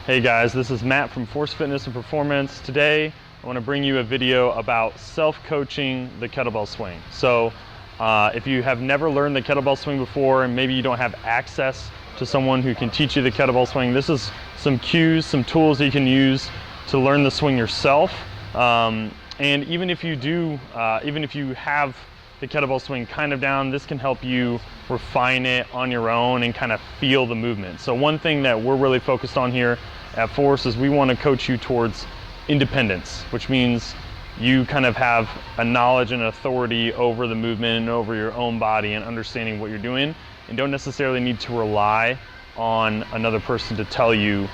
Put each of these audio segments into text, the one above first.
Hey guys, this is Matt from Force Fitness and Performance. Today I want to bring you a video about self-coaching the kettlebell swing. So if you have never learned the kettlebell swing before and maybe you don't have access to someone who can teach you the kettlebell swing, this is some cues, some tools that you can use to learn the swing yourself. And even if you have the kettlebell swing kind of down, this can help you refine it on your own and kind of feel the movement. So one thing that we're really focused on here at Force is we want to coach you towards independence, which means you kind of have a knowledge and authority over the movement and over your own body and understanding what you're doing, and don't necessarily need to rely on another person to tell you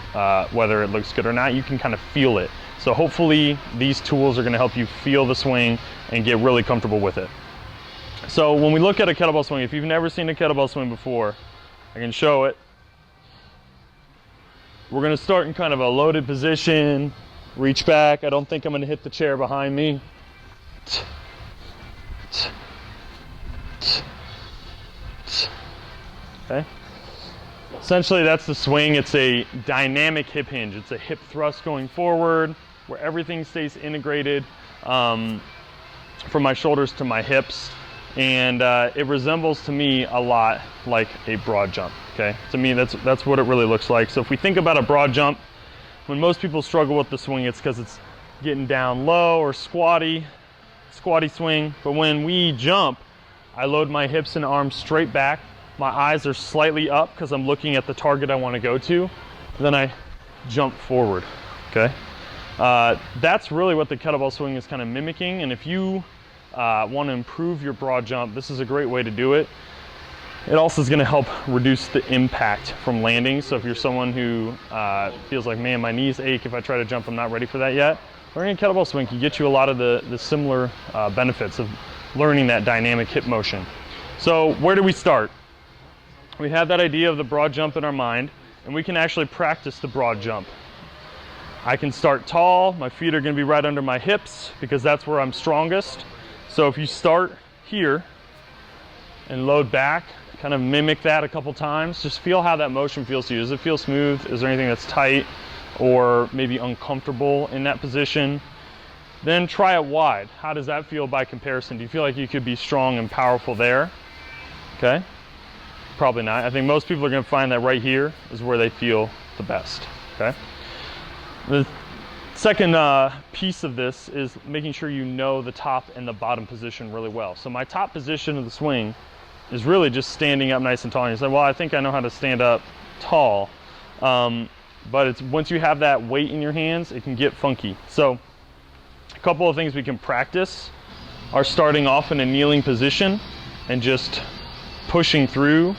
whether it looks good or not. You can kind of feel it. So hopefully these tools are going to help you feel the swing and get really comfortable with it. So when we look at a kettlebell swing, if you've never seen a kettlebell swing before, I can show it. We're going to start in kind of a loaded position, reach back. I don't think I'm going to hit the chair behind me. Okay. Essentially that's the swing. It's a dynamic hip hinge. It's a hip thrust going forward where everything stays integrated from my shoulders to my hips. And it resembles to me a lot like a broad jump. Okay, to me that's what it really looks like. So if we think about a broad jump, when most people struggle with the swing, it's because it's getting down low or squatty swing. But when we jump, I load my hips and arms straight back. My eyes are slightly up because I'm looking at the target I want to go to. Then I jump forward. Okay, that's really what the kettlebell swing is kind of mimicking. And if you want to improve your broad jump, this is a great way to do it. It also is going to help reduce the impact from landing. So if you're someone who feels like, man, my knees ache if I try to jump, I'm not ready for that yet, learning a kettlebell swing can get you a lot of the similar benefits of learning that dynamic hip motion. So where do we start? We have that idea of the broad jump in our mind, and we can actually practice the broad jump. I can start tall. My feet are going to be right under my hips because that's where I'm strongest. So if you start here and load back, kind of mimic that a couple times, just feel how that motion feels to you. Does it feel smooth? Is there anything that's tight or maybe uncomfortable in that position? Then try it wide. How does that feel by comparison? Do you feel like you could be strong and powerful there? Okay, probably not. I think most people are going to find that right here is where they feel the best. Okay. The second piece of this is making sure you know the top and the bottom position really well. So my top position of the swing is really just standing up nice and tall. And you say, well, I think I know how to stand up tall. But it's once you have that weight in your hands, it can get funky. So a couple of things we can practice are starting off in a kneeling position and just pushing through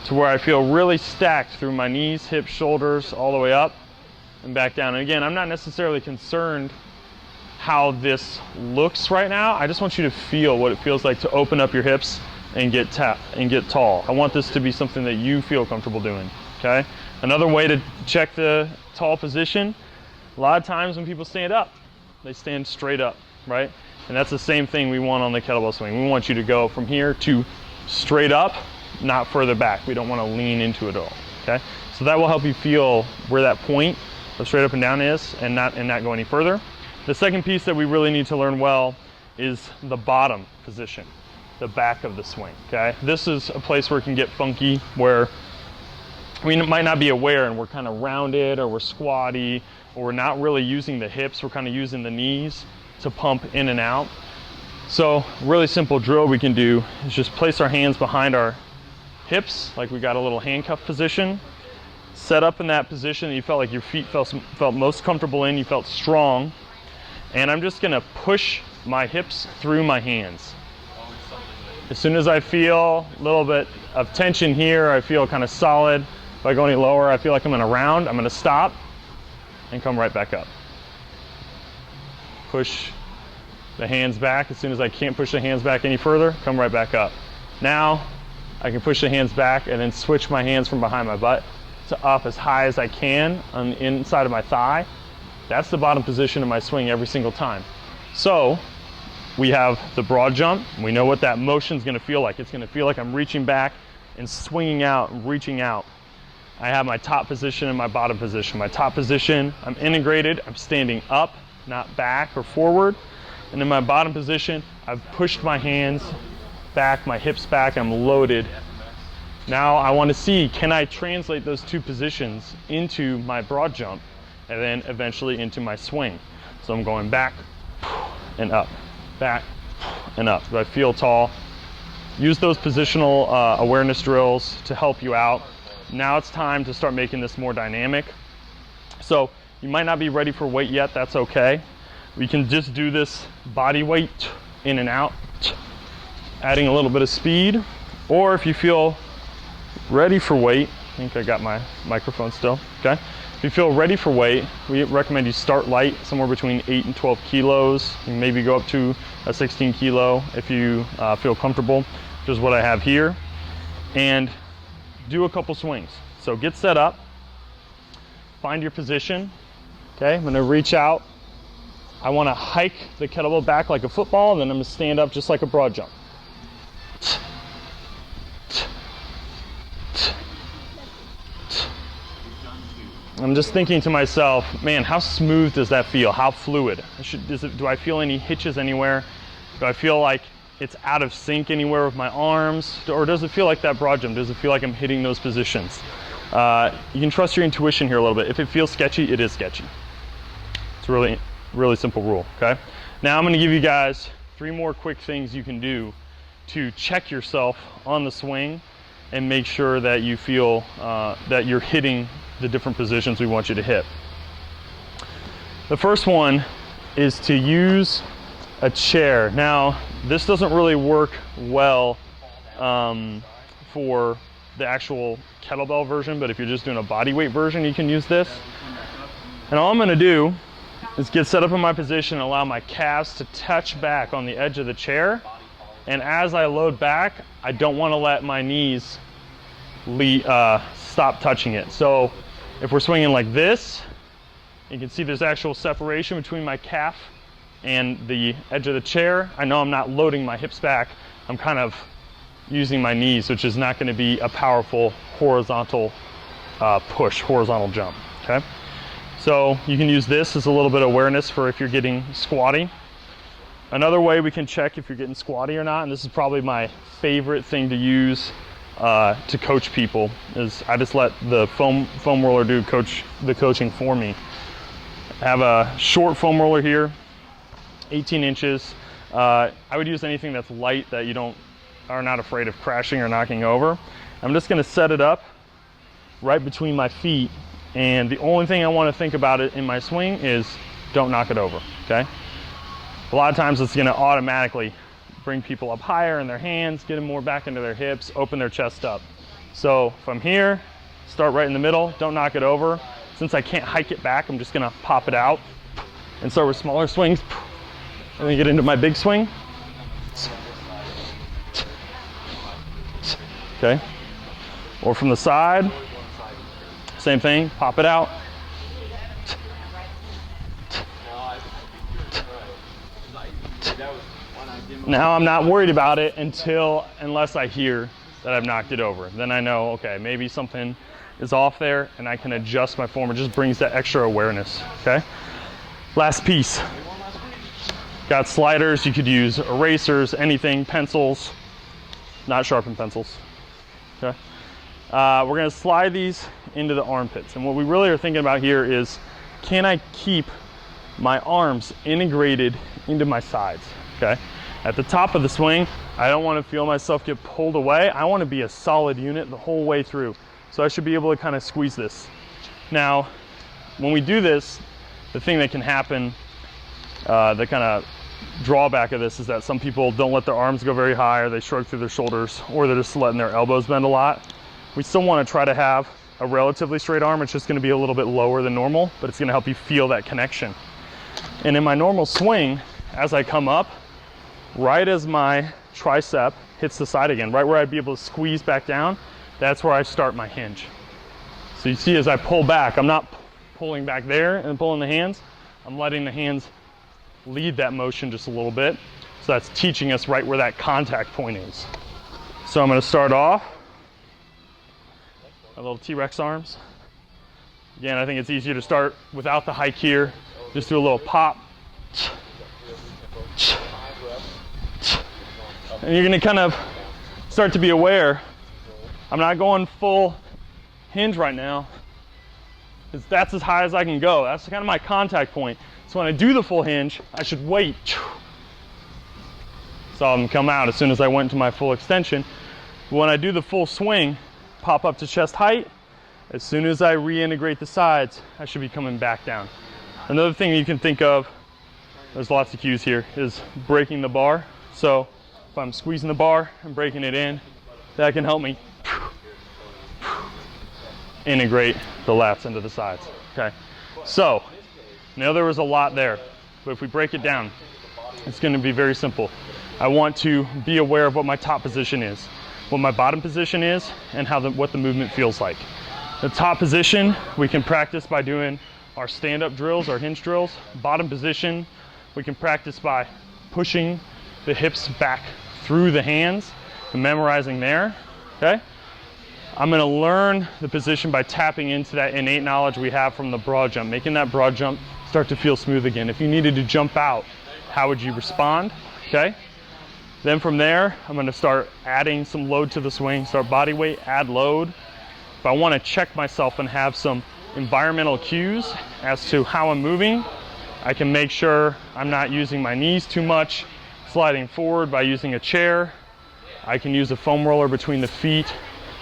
to where I feel really stacked through my knees, hips, shoulders, all the way up and back down. And again, I'm not necessarily concerned how this looks right now. I just want you to feel what it feels like to open up your hips and get tall. I want this to be something that you feel comfortable doing. Okay. Another way to check the tall position, a lot of times when people stand up, they stand straight up, right? And that's the same thing we want on the kettlebell swing. We want you to go from here to straight up, not further back. We don't want to lean into it at all. Okay. So that will help you feel where that point of straight up and down is and not go any further. The second piece that we really need to learn well is the bottom position, the back of the swing. Okay, this is a place where it can get funky, where we might not be aware and we're kind of rounded or we're squatty or we're not really using the hips. We're kind of using the knees to pump in and out. So really simple drill we can do is just place our hands behind our hips like we got a little handcuff position. Set up in that position that you felt like your feet felt most comfortable in, you felt strong. And I'm just gonna push my hips through my hands. As soon as I feel a little bit of tension here, I feel kind of solid. If I go any lower, I feel like I'm gonna round. I'm gonna stop and come right back up. Push the hands back. As soon as I can't push the hands back any further, come right back up. Now I can push the hands back and then switch my hands from behind my butt to up as high as I can on the inside of my thigh. That's the bottom position of my swing every single time. So we have the broad jump. We know what that motion is going to feel like. It's going to feel like I'm reaching back and swinging out and reaching out. I have my top position and my bottom position. My top position, I'm integrated, I'm standing up, not back or forward. And in my bottom position, I've pushed my hands back, my hips back, I'm loaded. Now I want to see, can I translate those two positions into my broad jump and then eventually into my swing? So I'm going back and up, back and up. Do I feel tall? Use those positional awareness drills to help you out. Now it's time to start making this more dynamic. So you might not be ready for weight yet, that's okay. We can just do this body weight in and out, adding a little bit of speed. Or if you feel ready for weight, I think I got my microphone still, okay? If you feel ready for weight, we recommend you start light, somewhere between 8 and 12 kilos. You maybe go up to a 16 kilo if you feel comfortable, which is what I have here. And do a couple swings. So get set up, find your position, okay? I'm gonna reach out. I wanna hike the kettlebell back like a football, and then I'm gonna stand up just like a broad jump. I'm just thinking to myself, man, how smooth does that feel? How fluid? Do I feel any hitches anywhere? Do I feel like it's out of sync anywhere with my arms? Or does it feel like that broad jump? Does it feel like I'm hitting those positions? You can trust your intuition here a little bit. If it feels sketchy, it is sketchy. It's a really, really simple rule, okay? Now I'm gonna give you guys 3 more quick things you can do to check yourself on the swing and make sure that you feel that you're hitting the different positions we want you to hit. The first one is to use a chair. Now, this doesn't really work well for the actual kettlebell version, but if you're just doing a body weight version, you can use this. And all I'm gonna do is get set up in my position and allow my calves to touch back on the edge of the chair. And as I load back, I don't wanna let my knees stop touching it. So if we're swinging like this, you can see there's actual separation between my calf and the edge of the chair. I know I'm not loading my hips back. I'm kind of using my knees, which is not gonna be a powerful horizontal push, horizontal jump, okay? So you can use this as a little bit of awareness for if you're getting squatty. Another way we can check if you're getting squatty or not, and this is probably my favorite thing to use to coach people, is I just let the foam roller do the coaching for me. I have a short foam roller here, 18 inches. I would use anything that's light that you are not afraid of crashing or knocking over. I'm just gonna set it up right between my feet, and the only thing I wanna think about it in my swing is don't knock it over, okay? A lot of times it's gonna automatically bring people up higher in their hands, get them more back into their hips, open their chest up. So if I'm here, start right in the middle, don't knock it over. Since I can't hike it back, I'm just gonna pop it out and start with smaller swings, and then get into my big swing. Okay, or from the side, same thing, pop it out. Now I'm not worried about it unless I hear that I've knocked it over. Then I know, okay, maybe something is off there and I can adjust my form. It just brings that extra awareness, okay? Last piece. Got sliders, you could use erasers, anything, pencils, not sharpened pencils, okay? We're gonna slide these into the armpits. And what we really are thinking about here is, can I keep my arms integrated into my sides, okay? At the top of the swing, I don't want to feel myself get pulled away. I want to be a solid unit the whole way through. So I should be able to kind of squeeze this. Now, when we do this, the thing that can happen, the kind of drawback of this is that some people don't let their arms go very high, or they shrug through their shoulders, or they're just letting their elbows bend a lot. We still want to try to have a relatively straight arm. It's just going to be a little bit lower than normal, but it's going to help you feel that connection. And in my normal swing, as I come up, right as my tricep hits the side again, right where I'd be able to squeeze back down, that's where I start my hinge. So you see, as I pull back, I'm not pulling back there and pulling the hands. I'm letting the hands lead that motion just a little bit. So that's teaching us right where that contact point is. So I'm going to start off My little T-Rex arms. Again, I think it's easier to start without the hike here. Just do a little pop. And you're gonna kind of start to be aware, I'm not going full hinge right now, because that's as high as I can go. That's kind of my contact point. So when I do the full hinge, I should wait. Saw them come out as soon as I went to my full extension. When I do the full swing, pop up to chest height, as soon as I reintegrate the sides, I should be coming back down. Another thing you can think of, there's lots of cues here, is breaking the bar. So if I'm squeezing the bar and breaking it in, that can help me integrate the lats into the sides. Okay, so I know there was a lot there, but if we break it down, it's going to be very simple. I want to be aware of what my top position is, what my bottom position is, and what the movement feels like. The top position we can practice by doing our stand-up drills, our hinge drills. Bottom position we can practice by pushing the hips back through the hands and memorizing there. Okay, I'm going to learn the position by tapping into that innate knowledge we have from the broad jump, making that broad jump start to feel smooth again. If you needed to jump out, how would you respond? Okay, then from there I'm going to start adding some load to the swing. Start body weight, add load. If I want to check myself and have some environmental cues as to how I'm moving, I can make sure I'm not using my knees too much, sliding forward by using a chair. I can use a foam roller between the feet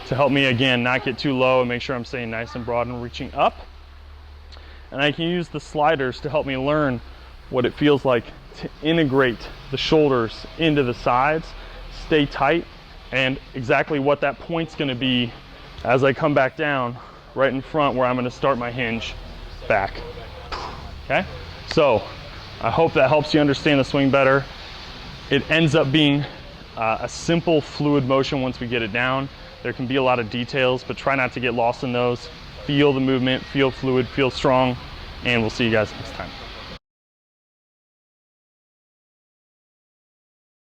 to help me, again, not get too low and make sure I'm staying nice and broad and reaching up. And I can use the sliders to help me learn what it feels like to integrate the shoulders into the sides, stay tight, and exactly what that point's going to be as I come back down right in front where I'm going to start my hinge back. Okay, so I hope that helps you understand the swing better. It ends up being a simple fluid motion once we get it down. There can be a lot of details, but try not to get lost in those. Feel the movement, feel fluid, feel strong, and we'll see you guys next time.